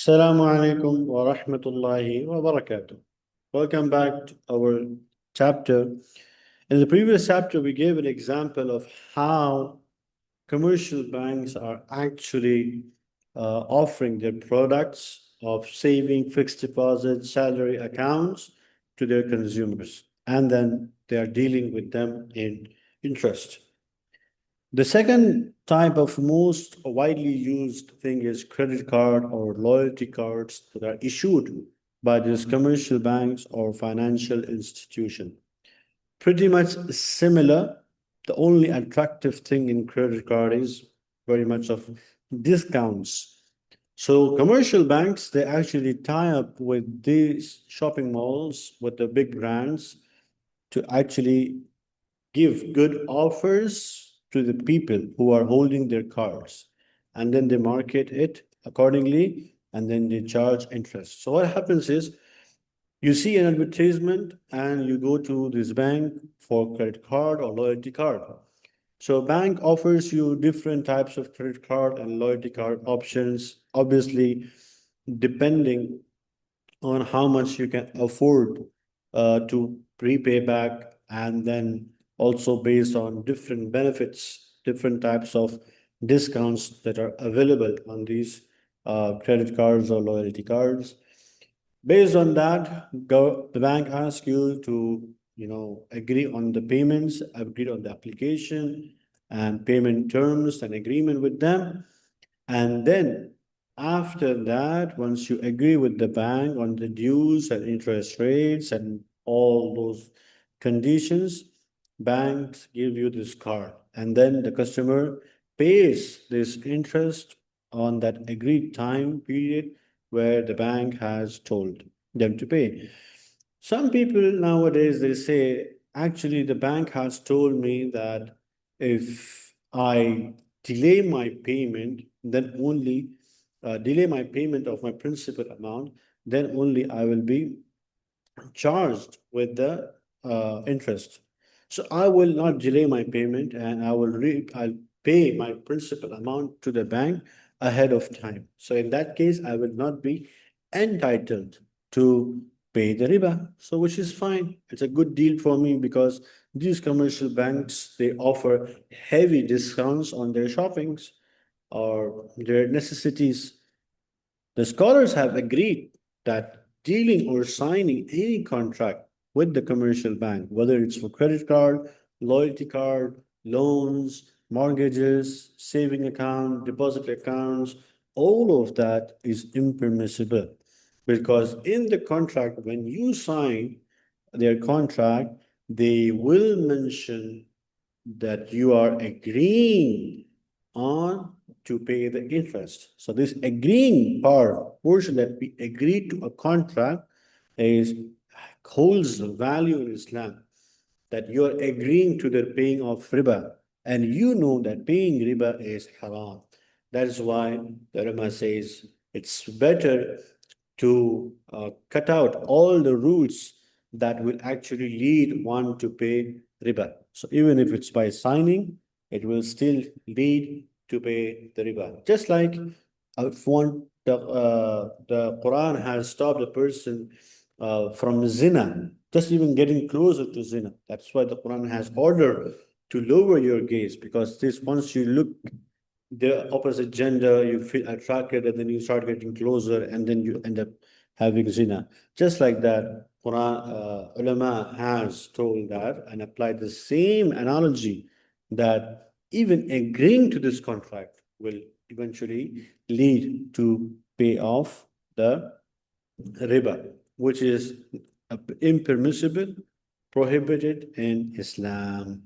Assalamu alaikum wa rahmatullahi wa barakatuh. Welcome back to our chapter. In the previous chapter, we gave an example of how commercial banks are actually offering their products of saving, fixed deposit, salary accounts to their consumers, and then they are dealing with them in interest. The second type of most widely used thing is credit card or loyalty cards that are issued by these commercial banks or financial institution. Pretty much similar. The only attractive thing in credit card is very much of discounts. So commercial banks, they actually tie up with these shopping malls, with the big brands, to actually give good offers to the people who are holding their cards, and then they market it accordingly, and then they charge interest. So what happens is, you see an advertisement and you go to this bank for credit card or loyalty card. So bank offers you different types of credit card and loyalty card options, obviously depending on how much you can afford to prepay back, and then also based on different benefits, different types of discounts that are available on these credit cards or loyalty cards. Based on that, the bank asks you to, agree on the payments, agree on the application and payment terms and agreement with them. And then after that, once you agree with the bank on the dues and interest rates and all those conditions, banks give you this card. And then the customer pays this interest on that agreed time period where the bank has told them to pay. Some people nowadays, they say, actually, the bank has told me that if I delay my payment, then only delay my payment of my principal amount, then only I will be charged with the interest. So I will not delay my payment, and I'll pay my principal amount to the bank ahead of time. So in that case, I will not be entitled to pay the riba. So which is fine. It's a good deal for me because these commercial banks, they offer heavy discounts on their shoppings or their necessities. The scholars have agreed that dealing or signing any contract with the commercial bank, whether it's for credit card, loyalty card, loans, mortgages, saving account, deposit accounts, all of that is impermissible, because in the contract, when you sign their contract, they will mention that you are agreeing on to pay the interest. So this agreeing portion that we agree to a contract is holds value in Islam, that you are agreeing to the paying of riba, and you know that paying riba is haram. That is why the ulama says it's better to cut out all the rules that will actually lead one to pay riba. So even if it's by signing, it will still lead to pay the riba. Just like if the Quran has stopped a person from zina, just even getting closer to zina. That's why the Quran has ordered to lower your gaze, because this, once you look the opposite gender, you feel attracted, and then you start getting closer, and then you end up having zina. Just like that, Quran ulama has told that and applied the same analogy, that even agreeing to this contract will eventually lead to pay off the riba, which is impermissible, prohibited in Islam.